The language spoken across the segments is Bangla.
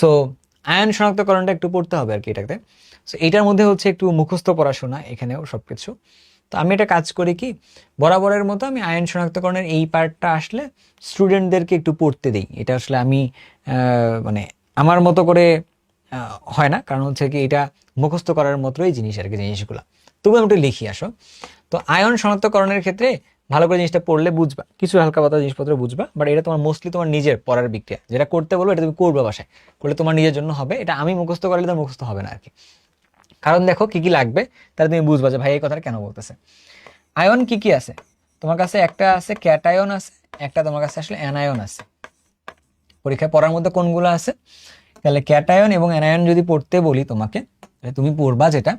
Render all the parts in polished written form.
সো আয়ন শনাক্তকরণটা একটু পড়তে হবে আর কি এটাতে। সো এটার মধ্যে হচ্ছে একটু মুখস্থ পড়াশোনা এখানেও সবকিছু। তো আমি একটা কাজ করি কি, বরাবরের মতো আমি আয়ন শনাক্তকরণের এই পার্টটা আসলে স্টুডেন্টদেরকে একটু পড়তে দিই। এটা আসলে আমি মানে আমার মতো করে হয় না, কারণ হচ্ছে কি এটা মুখস্থ করার মতোই জিনিস আর কি জিনিসগুলো। তবু আমি একটু লিখি আসো। তো আয়ন শনাক্তকরণের ক্ষেত্রে ভালো করে জিনিসটা পড়লে বুঝবা, কিছু হালকা পাতলা জিনিসপত্র বুঝবা, বাট এটা তোমার মোস্টলি তোমার নিজের পড়ার বিক্রিয়া, যেটা করতে বলবো এটা তুমি করবে বাসায়, করলে তোমার নিজের জন্য হবে। এটা আমি মুখস্থ করলে তো মুখস্থ হবে না আর কি। কারণ দেখো কি কি লাগবে, তাহলে তুমি বুঝবা যে ভাই এই কথাটা কেন বলতেছে। আয়ন কি কি আছে তোমার কাছে? একটা আছে ক্যাটায়ন আছে, একটা তোমার কাছে আসলে অ্যানায়ন আছে। পরীক্ষায় পড়ার মধ্যে কোনগুলো আছে? তাহলে ক্যাটায়ন এবং অ্যানায়ন যদি পড়তে বলি তোমাকে, তাহলে তুমি পড়বা যেটা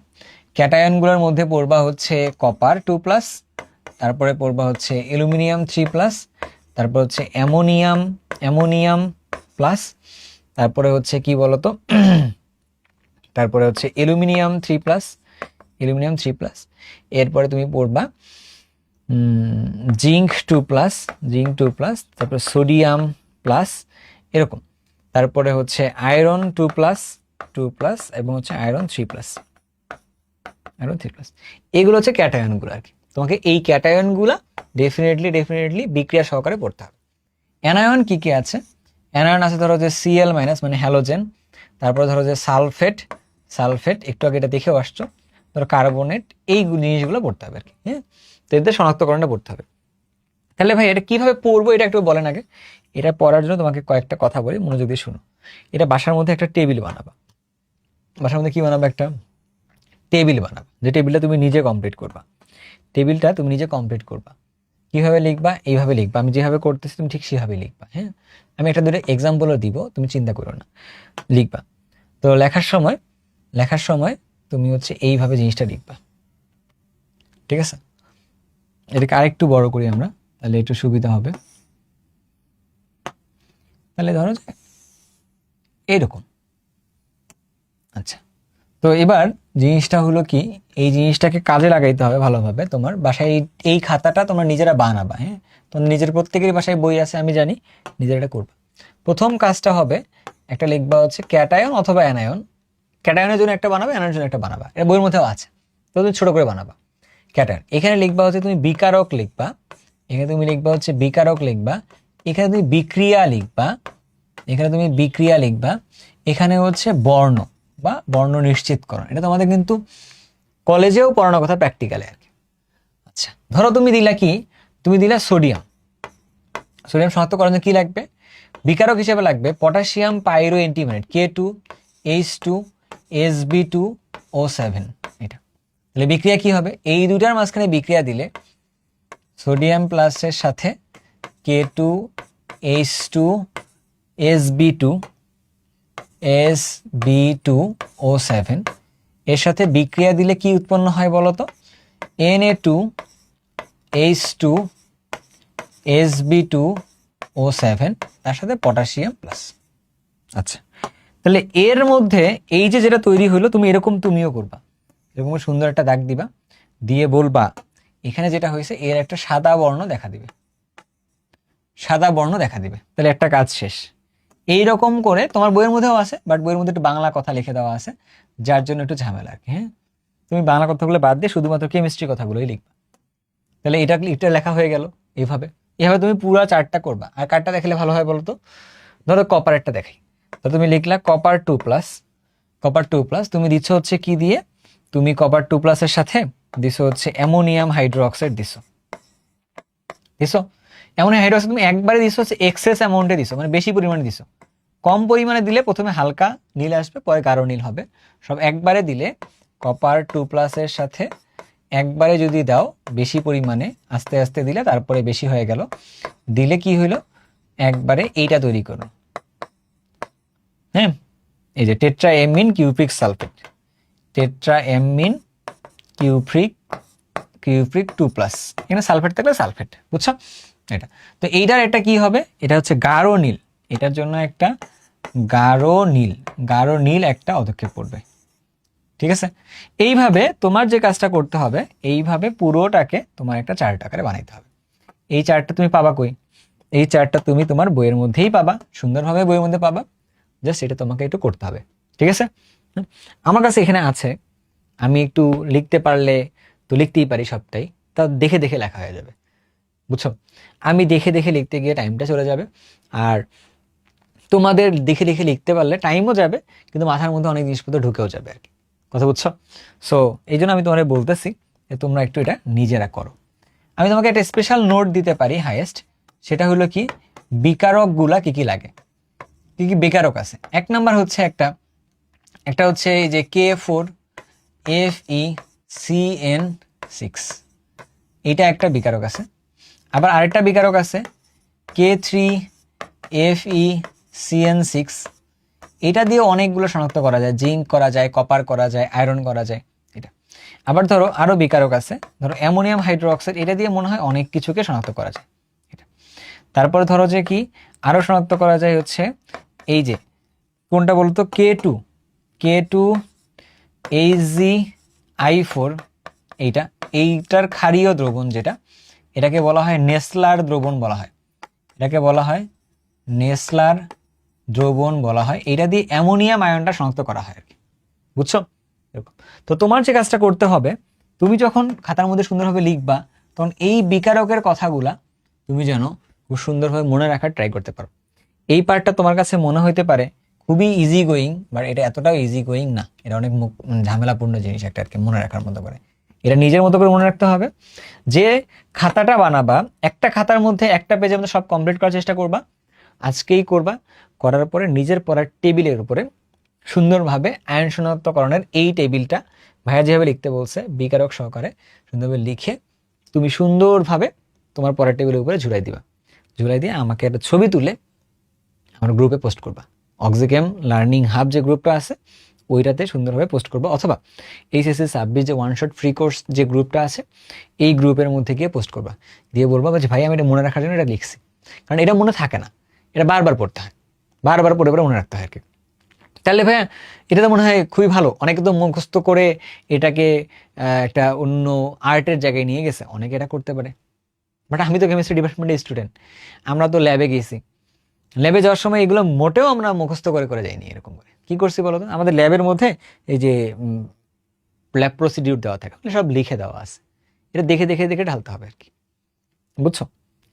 ক্যাটায়নগুলোর মধ্যে পড়বা হচ্ছে কপার 2+, তারপরে পড়বা হচ্ছে অ্যালুমিনিয়াম 3+, তারপর হচ্ছে অ্যামোনিয়াম প্লাস, তারপরে হচ্ছে কি বলতো তারপরে হচ্ছে অ্যালুমিনিয়াম 3+, এরপরে তুমি পড়বা জিঙ্ক 2+, তারপরে সোডিয়াম প্লাস, এরকম। তারপরে হচ্ছে আয়রন 2+, এবং হচ্ছে আয়রন 3+, এগুলো হচ্ছে ক্যাটায়নগুলো আর কি। তোমাকে এই ক্যাটায়নগুলো ডেফিনেটলি বিক্রিয়া সহকারে পড়তে হবে। অ্যানায়ন কি কি আছে? অ্যানায়ন আছে ধরো যে Cl- মানে হ্যালোজেন, তারপরে ধরো যে সালফেট একটু আগে এটা দেখেও আসছো, ধরো কার্বনেট, এই জিনিসগুলো পড়তে হবে আর কি। হ্যাঁ, তো এদের শনাক্তকরণটা পড়তে হবে। তাহলে ভাই এটা কিভাবে পড়বো এটা একটু বলেন আগে। এটা পড়ার জন্য তোমাকে কয়েকটা কথা বলি, মনোযোগ দিয়ে শুনো। এটা বাসার মধ্যে একটা টেবিল বানাবা। বাসার মধ্যে কি বানাবা? একটা টেবিল বানাবা, যে টেবিলটা তুমি নিজে কমপ্লিট করবা। কিভাবে লিখবা? এইভাবে লিখবা, আমি যেভাবে করতেছি তুমি ঠিক সেভাবে লিখবা। হ্যাঁ, আমি একটা দুটো এক্সাম্পলও দিব, তুমি চিন্তা করো না, লিখবা। তো লেখার সময় তুমি হচ্ছে এইভাবে জিনিসটা লিখবা, ঠিক আছে? এটাকে আরেকটু বড় করি আমরা, তাহলে একটু সুবিধা হবে। তাহলে ধরো যে এইরকম। আচ্ছা, তো এবার জিনিসটা হলো কি, এই জিনিসটাকে কাজে লাগাইতে হবে ভালোভাবে। তোমার বাসায় এই খাতাটা তোমরা নিজেরা বানাবা। হ্যাঁ, তোমার নিজের প্রত্যেকেরই বাসায় বই আছে আমি জানি, নিজেরা এটা করবা। প্রথম কাজটা হবে একটা লিখবা হচ্ছে ক্যাটায়ন অথবা অ্যানায়ন। ক্যাটায়নের জন্য একটা বানাবে, অ্যানায়নের জন্য একটা বানাবা, এটা বইয়ের মধ্যেও আছে, তো তুমি ছোট করে বানাবা। ক্যাটায়ন এখানে লিখবা হচ্ছে তুমি বিকারক লিখবা, এখানে তুমি লিখবা হচ্ছে বিকারক লিখবা, এখানে তুমি বিক্রিয়া লিখবা, এখানে হচ্ছে বর্ণ বা বর্ণ নিশ্চিতকরণ। এটা তোমাদের কিন্তু কলেজেও পড়ানোর কথা, প্র্যাকটিক্যালে আর কি। আচ্ছা, ধরো তুমি দিলা সোডিয়াম শনাক্তকরণে কি লাগবে? বিকারক হিসেবে লাগবে পটাশিয়াম পাইরো অ্যান্টিমোনিয়েট K2H2SB2O7। এটা তাহলে বিক্রিয়া কি হবে? এই দুটার মাঝখানে বিক্রিয়া দিলে সোডিয়াম প্লাসের সাথে K2H2SB2O7 এর সাথে বিক্রিয়া দিলে কি উৎপন্ন হয় বলতো? Na2H2SB2O7 তার সাথে পটাশিয়াম প্লাস। আচ্ছা, তাহলে এর মধ্যে এই যে যেটা তৈরি হলো, তুমি তুমিও করবা, এরকম সুন্দর একটা দাগ দিবা, দিয়ে বলবা এখানে যেটা হয়েছে এর একটা সাদা বর্ণ দেখা দিবে। তাহলে একটা কাজ শেষ। এইরকম করে তোমার বইয়ের মধ্যেও আছে, বাট বইয়ের মধ্যে একটু বাংলা কথা লিখে দেওয়া আছে, যার জন্য একটু ঝামেলা আর কি। হ্যাঁ, তুমি বাংলা কথাগুলো বাদ দিয়ে শুধুমাত্র কেমিস্ট্রি কথাগুলোই লিখবা। তাহলে এটা লেখা হয়ে গেল। এভাবে তুমি পুরো চার্টটা করবা। আর কার্ডটা দেখলে ভালো হয় বলতো? ধরো কপারেরটা দেখাই, তো তুমি লিখলা কপার 2+, তুমি দিচ্ছ হচ্ছে কি দিয়ে? তুমি কপার 2+ এর সাথে দিছো হচ্ছে অ্যামোনিয়াম হাইড্রোক্সাইড দিছো। অ্যামোনিয়াম হাইড্রোক্সাইড তুমি একবারে দিছো হচ্ছে এক্সেস অ্যামাউন্টে দিছো, মানে বেশি পরিমাণে দিছো। কম পরিমাণে দিলে প্রথমে হালকা নীল আসবে, পরে গাঢ় নীল হবে। সব একবারে দিলে কপার 2+ এর সাথে একবারে যদি দাও বেশি পরিমাণে, আস্তে আস্তে দিলে তারপরে বেশি হয়ে গেল, দিলে কি হইলো? একবারে এইটা তৈরি করো। হ্যাঁ, এই যে টেট্রাএমিন কিউপ্রিক সালফেট, কিউপ্রিক 2+, এখানে সালফেট থাকলে সালফেট, বুঝছো? এটা তো এইটার একটা কি হবে? এটা হচ্ছে গাঢ় নীল, এটার জন্য একটা গাঢ় নীল একটা পদক্ষেপ পড়বে। ঠিক আছে, এইভাবে তোমার যে কাজটা করতে হবে, এইভাবে পুরোটাকে তোমার একটা চার্ট আকারে বানাইতে হবে। এই চার্টটা তুমি পাবা কই? এই চার্টটা তুমি তোমার বইয়ের মধ্যেই পাবা, সুন্দরভাবে বইয়ের মধ্যে পাবা। জাস্ট এটা তোমাকে একটু করতে হবে, ঠিক আছে? আমার কাছে এখানে আছে, আমি একটু লিখতে পারলে তো লিখতেই পারি সবটাই, তা দেখে দেখে লেখা হয়ে যাবে, বুঝছো? আমি দেখে দেখে লিখতে গিয়ে টাইমটা চলে যাবে, আর তোমাদের দেখে দেখে লিখতে পারলে টাইমও যাবে, কিন্তু মাথার মধ্যে অনেক জিনিসপত্র ঢুকেও যাবে আর কি, কথা বুঝছো? সো এই জন্য আমি তোমাদের বলতেছি যে তোমরা একটু এটা নিজেরা করো। আমি তোমাকে একটা স্পেশাল নোট দিতে পারি হাইয়েস্ট, সেটা হলো কি বিকারকগুলা কি কি লাগে, কি কি বিকারক আছে। এক নাম্বার হচ্ছে একটা হচ্ছে এই যে K4FeCN6, এটা একটা বিকারক আছে। আবার আরেকটা বিকারক আছে K3FeCN6, এটা দিয়ে অনেকগুলো শনাক্ত করা যায়, জিঙ্ক করা যায়, কপার করা যায়, আয়রন করা যায় এটা। আবার ধরো আরো বিকারক আছে, ধরো অ্যামোনিয়াম হাইড্রোক্সাইড, এটা দিয়ে মনে হয় অনেক কিছুকে শনাক্ত করা যায় এটা। তারপরে ধরো যে কি আরো শনাক্ত করা যায় হচ্ছে এই যে কোনটা বলতো, K2HgI4, এইটার ক্ষারীয় দ্রবণ যেটা, এটাকে বলা হয় নেসলার দ্রবণ বলা হয়, এটাকে বলা হয় নেসলার দ্রবণ বলা হয়। এটা দিয়ে অ্যামোনিয়াম আয়নটা শনাক্ত করা হয় আর কি, বুঝছো? এরকম। তো তোমার যে কাজটা করতে হবে, তুমি যখন খাতার মধ্যে সুন্দরভাবে লিখবা, তখন এই বিকারকের কথাগুলা তুমি যেন খুব সুন্দরভাবে মনে রাখার ট্রাই করতে পারো। এই পার্টটা তোমার কাছে মনে হইতে পারে খুবই ইজি গোয়িং, বাট এটা এতটাও ইজি গোয়িং না, এটা অনেক ঝামেলাপূর্ণ জিনিস একটা আর কি মনে রাখার মতো করে। এটা নিজের মতো করে মনে রাখতে হবে। যে খাতাটা বানাবা, একটা খাতার মধ্যে একটা পেজের মধ্যে সব কমপ্লিট করার চেষ্টা করবা, আজকেই করবা। করার পরে নিজের পড়ার টেবিলের উপরে সুন্দরভাবে আয়ন শনাক্তকরণের এই টেবিলটা ভাইয়া যেভাবে লিখতে বলছে বিকারক সহকারে সুন্দরভাবে লিখে তুমি সুন্দরভাবে তোমার পড়ার টেবিলের উপরে ঝুলাই দিবা। ঝুলাই দিয়ে আমাকে একটা ছবি তুলে আমার গ্রুপে পোস্ট করবা। অক্সিকেম লার্নিং হাব যে গ্রুপটা আছে ওইটাতে সুন্দরভাবে পোস্ট করবা, অথবা HSC 26 যে ওয়ান শট ফ্রি কোর্স যে গ্রুপটা আছে এই গ্রুপের মধ্যে গিয়ে পোস্ট করবা, দিয়ে বলবা যে ভাই আমি এটা মনে রাখার জন্য এটা লিখছি। কারণ এটা মনে থাকে না, এটা বারবার পড়তে হয়, বারবার পড়ে পড়ে মনে রাখতে হয় আর কি। তাহলে ভাইয়া এটা তো মনে হয় খুবই ভালো। অনেকে তো মুখস্থ করে এটাকে একটা অন্য আর্টের জায়গায় নিয়ে গেছে, অনেকে এটা করতে পারে। বাট আমি তো কেমিস্ট্রি ডিপার্টমেন্টের স্টুডেন্ট, আমরা তো ল্যাবে গেছি, ল্যাবে যাওয়ার সময় এগুলো মোটেও আমরা মুখস্থ করে করে যাইনি। এরকম করে কি করছি বলো তো, আমাদের ল্যাবের মধ্যে এই যে ল্যাব প্রসিডিউর দেওয়া থাকে সব লিখে দেওয়া আছে, এটা দেখে দেখে দেখে ঢালতে হবে আর কি, বুঝছো?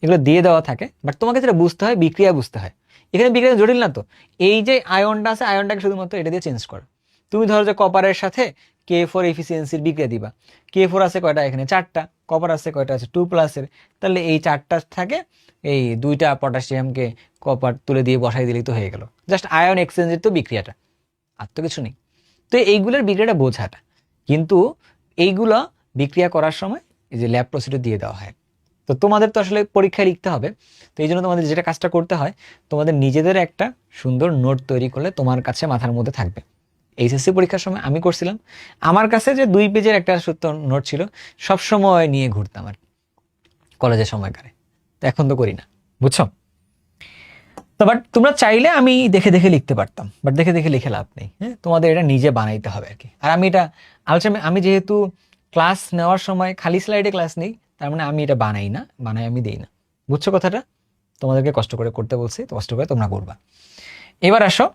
এগুলো দিয়ে দেওয়া থাকে, বাট তোমাকে যেটা বুঝতে হয় বিক্রিয়া বুঝতে হয়। এখানে বিক্রিয়া জটিল না তো, এই যে আয়নটা আছে আয়নটাকে শুধুমাত্র এটা দিয়ে চেঞ্জ করো। তুমি ধরো যে কপারের সাথে K4 এফিসিয়েন্সির বিক্রিয়া দিবা, K4 আছে কয়টা, এখানে 4টা, কপার আছে কয়টা, আছে 2+, তাহলে এই 4টা থাকে, এই 2টা পটাশিয়ামকে কপার তুলে দিয়ে বসাই দিলেই তো হয়ে গেল, জাস্ট আয়ন এক্সচেঞ্জের তো বিক্রিয়াটা, আর তো কিছু নেই। তো এইগুলোর বিক্রিয়াটা বোঝাটা, কিন্তু এইগুলো বিক্রিয়া করার সময় এই যে ল্যাব প্রসিডিউর দিয়ে দেওয়া হয়। তো তোমাদের তো আসলে পরীক্ষায় লিখতে হবে, তো এই জন্য তোমাদের যেটা কাজটা করতে হয়, তোমাদের নিজেদের একটা সুন্দর নোট তৈরি করলে তোমার কাছে মাথার মধ্যে থাকবে। HSC পরীক্ষার সময় আমি করছিলাম, আমার কাছে যে 2 পেজের একটা সত্য নোট ছিল, সব সময় নিয়ে ঘুরতাম আর কলেজের সময়কারে। তো এখন তো করি না, বুঝছো? তো বাট তোমরা চাইলে আমি দেখে দেখে লিখতে পারতাম, বাট দেখে দেখে লিখে লাভ নেই। হ্যাঁ, তোমাদের এটা নিজে বানাইতে হবে আর কি। আর আমি এটা আলটিমেটলি আমি যেহেতু ক্লাস নেওয়ার সময় খালি স্লাইডে ক্লাস নেই, তার মানে আমি এটা বানাই না, বানাই আমি দেই না, বুঝছো কথাটা? তোমাদেরকে কষ্ট করে করতে বলছি, তো কষ্ট করে তোমরা করবা। এবার আসো,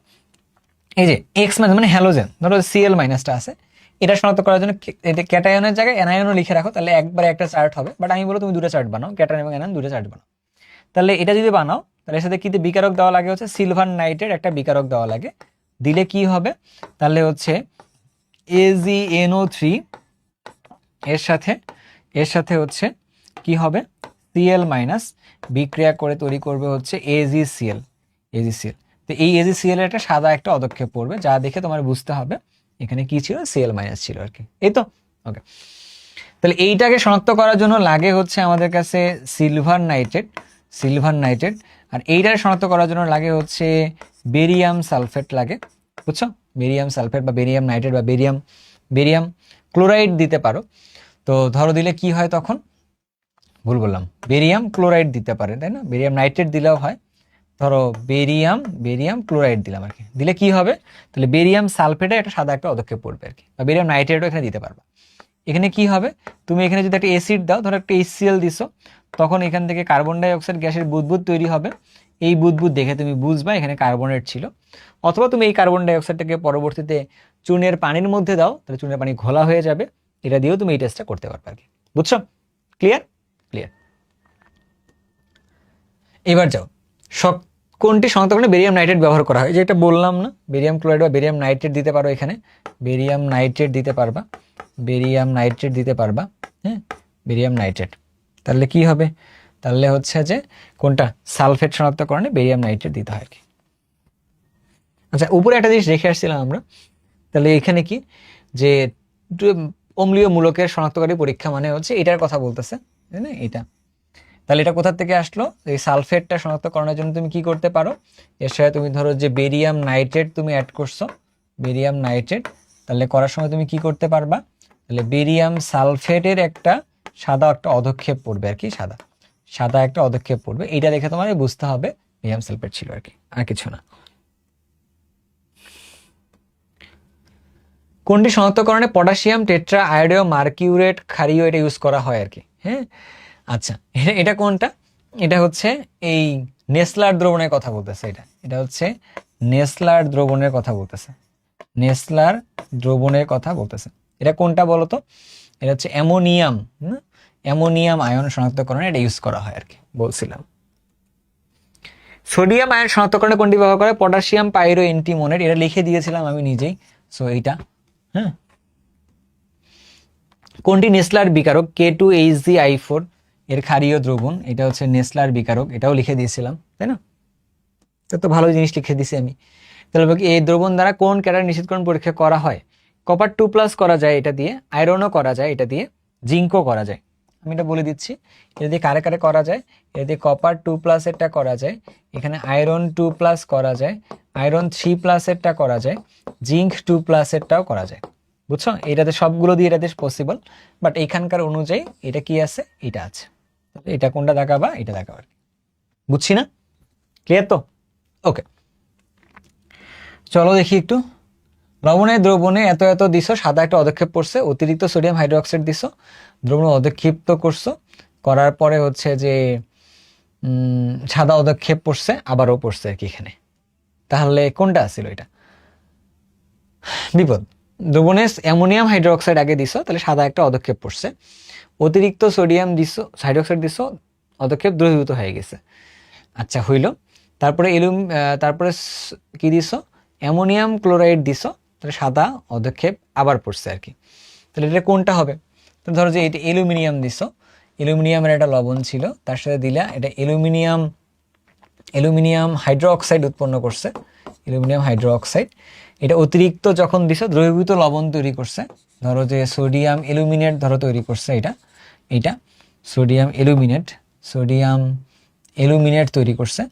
এই যে এক্স মানে হ্যালোজেন, ধরো Cl- আছে, এটা শনাক্ত করার জন্য এটা ক্যাটায়নের জায়গায় অ্যানায়নও লিখে রাখো, তাহলে একবারে একটা চার্ট হবে। বাট আমি বলো তুমি 2টা চার্ট বানাও, ক্যাটায়ন এবং অ্যানায়ন 2টা চার্ট বানাও। তাহলে এটা যদি বানাও, তাহলে এর সাথে কি বিকারক দেওয়া লাগে হচ্ছে সিলভার নাইটের একটা বিকারক দেওয়া লাগে। দিলে কি হবে, তাহলে হচ্ছে AgNO3 এর সাথে হচ্ছে কি হবে, Cl- বিক্রিয়া করে তৈরি করবে হচ্ছে AgCl। তো এই AgCl এর একটা সাদা একটা অদক্ষেপ পড়বে, যা দেখে তোমার বুঝতে হবে এখানে কি ছিল, Cl- ছিল আর কি। এই তো ওকে। তাহলে এইটাকে শনাক্ত করার জন্য লাগে হচ্ছে আমাদের কাছে সিলভার নাইট্রেট, আর এইটাকে শনাক্ত করার জন্য লাগে হচ্ছে বেরিয়াম সালফেট লাগে, বুঝছো? বেরিয়াম সালফেট বা বেরিয়াম নাইট্রেট বা বেরিয়াম ক্লোরাইড দিতে পারো। তো ধরো দিলে কি হয়, তখন ভুল বললাম, বেরিয়াম ক্লোরাইড দিতে পারে, তাই না? বেরিয়াম নাইট্রেট দিলেও হয়। ধরো বেরিয়াম ক্লোরাইড দিলাম আর কি, দিলে কি হবে, তাহলে বেরিয়াম সালফেটে একটা সাদা একটা অদক্ষেপ পড়বে আর কি, বা বেরিয়াম নাইট্রেটও এখানে দিতে পারবা। এখানে কি হবে, তুমি এখানে যদি একটা অ্যাসিড দাও, ধরো একটা HCl দিছো, তখন এখান থেকে কার্বন ডাই অক্সাইড গ্যাসের বুদবুদ তৈরি হবে। এই বুদবুদ দেখে তুমি বুঝবা এখানে কার্বনেট ছিল। অথবা তুমি এই কার্বন ডাইঅক্সাইডটাকে পরবর্তীতে চুনের পানির মধ্যে দাও, তাহলে চুনের পানি ঘোলা হয়ে যাবে। এটা দিয়েও তুমি এই টেস্টটা করতে পারবে আর কি। বুঝছো? ক্লিয়ার? ক্লিয়ার। এবার যাও, কোনটি শনাক্তকরণে বেরিয়াম নাইট্রেট ব্যবহার করা হয়? যেটা বললাম না, বেরিয়াম ক্লোরাইড বা বেরিয়াম নাইট্রেট দিতে পারো। এখানে বেরিয়াম নাইট্রেট দিতে পারবা, বেরিয়াম নাইট্রেট দিতে পারবা। হ্যাঁ, বেরিয়াম নাইট্রেট। তাহলে কি হবে? তাহলে হচ্ছে যে কোনটা সালফেট শনাক্তকরণে বেরিয়াম নাইট্রেট দিতে হয় আর কি। আচ্ছা, উপরে একটা জিনিস রেখে আসছিলাম আমরা। তাহলে এখানে কি যে অম্লীয় মূলকের শনাক্তকারী পরীক্ষা মানে হচ্ছে এটার কথা বলতেছে, তাই না? এটা তাহলে এটা কোথা থেকে আসলো? এই সালফেটটা শনাক্তকরণের জন্য তুমি কি করতে পারো? এর সাথে তুমি ধরো যে বেরিয়াম নাইট্রেট তুমি অ্যাড করছো, বেরিয়াম নাইট্রেট, তাহলে করার সময় তুমি কি করতে পারবা? তাহলে বেরিয়াম সালফেটের একটা সাদা একটা অধক্ষেপ পড়বে আর কি, সাদা সাদা একটা অধক্ষেপ পড়বে। এটা দেখে তোমার বুঝতে হবে বেরিয়াম সালফেট ছিল আর কি, আর কিছু না। কোনটি শনাক্তকরণে পটাশিয়াম টেট্রা আয়োডো মার্কিউরেট ক্ষারীয় এটা ইউজ করা হয় আর কি? হ্যাঁ, আচ্ছা, এটা কোনটা? এটা হচ্ছে এই নেসলার দ্রবণের কথা বলতেছে। এটা হচ্ছে নেসলার দ্রবণের কথা বলতেছে, নেসলার দ্রবণের কথা বলতেছে। এটা কোনটা বলতো? এটা হচ্ছে অ্যামোনিয়াম, অ্যামোনিয়াম আয়ন শনাক্তকরণে এটা ইউজ করা হয় আর কি, বলছিলাম। সোডিয়াম আয়ন শনাক্তকরণে কোনটি ব্যবহার করে? পটাশিয়াম পাইরো এন্টিমোনেট, এটা লিখে দিয়েছিলাম আমি নিজেই। সো এইটা। হ্যাঁ, কোনটি নেসলার বিকারক? K2HgI4 এর ক্ষারীয় দ্রবণ, এটা হচ্ছে নেসলার বিকারক, এটাও লিখে দিয়েছিলাম, তাই না? তো ভালো জিনিস লিখে দিছি আমি। তাহলে এই দ্রবণ দ্বারা কোন ক্যাটায়ন নিষেধকরণ পরীক্ষা করা হয়? কপার 2+ করা যায় এটা দিয়ে, আয়রনও করা যায় এটা দিয়ে, জিঙ্কও করা যায়। আমি এটা বলে দিচ্ছি, এটা দিয়ে কারে কারে করা যায়। এটা দিয়ে কপার 2+ এরটা করা যায়, এখানে আয়রন 2+ করা যায়, আয়রন 3+ এরটা করা যায়, জিঙ্ক 2+ এরটাও করা যায়। বুঝছো? এটাতে সবগুলো দিয়ে এটাতে পসিবল, বাট এইখানকার অনুযায়ী এটা কি আছে? এটা আছে। এটা কোনটা দেখাবা? এটা দেখাবা। বুঝছি না? ক্লিয়ার তো? ওকে, চলো দেখি একটু। লবণের দ্রবণে এত এত দিছো, সাদা একটা অধক্ষেপ পড়ছে, অতিরিক্ত সোডিয়াম হাইড্রোক্সাইড দিছো, দ্রবণ অধক্ষিপ্ত করছো, করার পরে হচ্ছে যে সাদা অধক্ষেপ পড়ছে, আবারও পড়ছে আর কি এখানে। তাহলে কোনটা ছিল এটা? বিপদ। দ্রবণে অ্যামোনিয়াম হাইড্রোক্সাইড আগে দিছো, তাহলে সাদা একটা অধক্ষেপ পড়ছে, অতিরিক্ত সোডিয়াম দিছো, হাইড্রোক্সাইড দিছো, অধক্ষেপ দ্রবীভূত হয়ে গেছে। আচ্ছা, হইল। তারপরে তারপরে কি দিছো? অ্যামোনিয়াম ক্লোরাইড দিছো, তাহলে সাদা অধক্ষেপ আবার পড়ছে আর কি। তাহলে এটা কোনটা হবে? তো ধরো যে এটা অ্যালুমিনিয়াম দিছো, অ্যালুমিনিয়ামের একটা লবণ ছিল, তার সাথে দিলা এটা অ্যালুমিনিয়াম হাইড্রোক্সাইড উৎপন্ন করছে, অ্যালুমিনিয়াম হাইড্রোক্সাইড। এটা অতিরিক্ত যখন দিছো দ্রবীভূত লবণ তৈরি করছে, ধরো যে সোডিয়াম অ্যালুমিনেট ধরো তৈরি করছে, এটা সোডিয়াম অ্যালুমিনেট তৈরি করছে।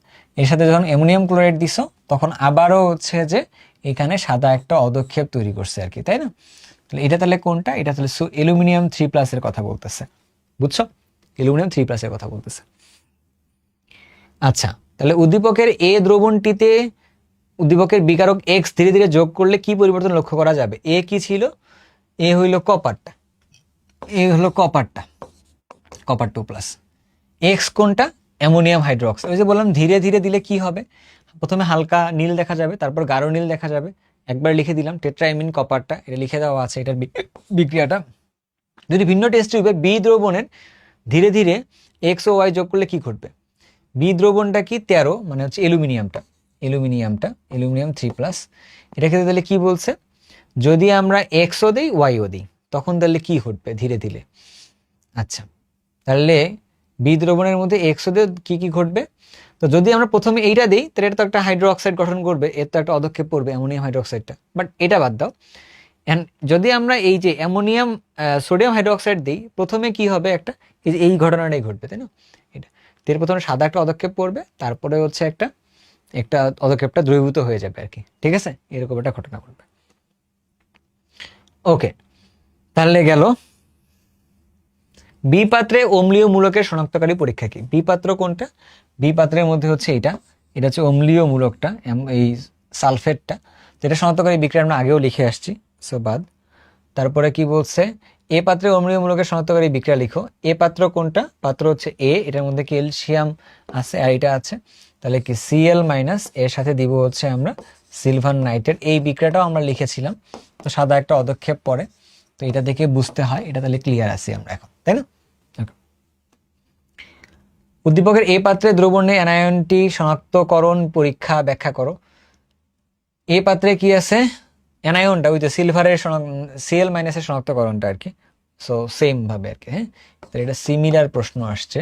এর সাথে যখন অ্যামোনিয়াম ক্লোরাইড দিছো, তখন আবারও হচ্ছে যে এখানে সাদা একটা অধক্ষেপ তৈরি করছে আর কি, তাই না? তাহলে এটা তাহলে কোনটা? এটা তাহলে অ্যালুমিনিয়াম 3+ এর কথা বলতেছে। বুঝছো? অ্যালুমিনিয়াম 3+ এর কথা বলতেছে। আচ্ছা, তাহলে উদ্দীপকের এ দ্রবণটিতে উদ্দীপকের বিকারক এক্স ধীরে ধীরে যোগ করলে কি পরিবর্তন লক্ষ্য করা যাবে? এ কি ছিল? এ হইল কপারটা, কপার 2+। এক্স কোনটা? Ammonium hydroxide. ওই যে বললাম ধীরে ধীরে দিলে কি হবে? প্রথমে হালকা নীল দেখা যাবে, তারপর গাঢ় নীল দেখা যাবে। একবার লিখে দিলাম টেট্রাইমিন কপারটা, এটা লিখে দেওয়া আছে এটার বিক্রিয়াটা। যদি ভিন্ন টেস্ট হবে বি দ্রবণের ধীরে ধীরে এক্স ও ওয়াই যোগ করলে কি ঘটবে? বি দ্রবণটা কি? 13, মানে হচ্ছে অ্যালুমিনিয়াম 3+। এটা ক্ষেত্রে তাহলে কি বলছে? যদি আমরা এক্সও দিই ওয়াইও দিই, তখন তাহলে কি ঘটবে ধীরে ধীরে? আচ্ছা, তাহলে বি দ্রবণের মধ্যে এক্সও দিয়ে কি কি ঘটবে? তো যদি আমরা প্রথমে এইটা দিই, তাহলে এটা তো একটা হাইড্রোক্সাইড গঠন করবে, এর তো একটা অধক্ষেপ পড়বে অ্যামোনিয়াম হাইড্রোক্সাইডটা, বাট এটা বাদ দাও। যদি আমরা এই যে সোডিয়াম হাইড্রোক্সাইড দিই, প্রথমে কি হবে? এই ঘটনাটাই ঘটবে, তাই না? এটা এর প্রথমে সাদা একটা অধক্ষেপ পড়বে, তারপরে হচ্ছে একটা অধক্ষেপটা দ্রবীভূত হয়ে যাবে আর কি, ঠিক আছে? এরকম একটা ঘটনা ঘটবে। ওকে, তাহলে গেল। বি পাত্রে অম্লীয় মূলকের শনাক্তকারী পরীক্ষা কি? বি পাত্র কোনটা? বি পাত্রের মধ্যে হচ্ছে এটা হচ্ছে অম্লীয় মূলকটা, এই সালফেটটা, যেটা শনাক্তকারী বিক্রিয়া আমরা আগেও লিখে আসছি, সো বাদ। তারপরে কি বলছে? এ পাত্রে অম্লীয় মূলকের শনাক্তকারী বিক্রিয়া লিখো। এ পাত্র কোনটা? পাত্র হচ্ছে এ, এটার মধ্যে ক্যালসিয়াম আছে আর এটা আছে। তাহলে কি Cl মাইনাস এর সাথে দিব হচ্ছে আমরা সিলভার নাইট্রেট। এই বিক্রিয়াটাও আমরা লিখেছিলাম, তো সাদা একটা পদক্ষেপ পড়ে, তো এটা দেখে বুঝতে হয়, এটা তাহলে ক্লিয়ার আছি আমরা এখন, তাই না? Okay. উদ্দীপকের এ পাত্রে দ্রবণে অ্যানায়নটি শনাক্তকরণ পরীক্ষা ব্যাখ্যা করো। এ পাত্রে কি আছে? অ্যানায়নটা ওই যে সিলভারের Cl মাইনাসের শনাক্তকরণটা আর কি। সো সেম ভাবে আর কি। হ্যাঁ, তো এটা সিমিলার প্রশ্ন আসছে।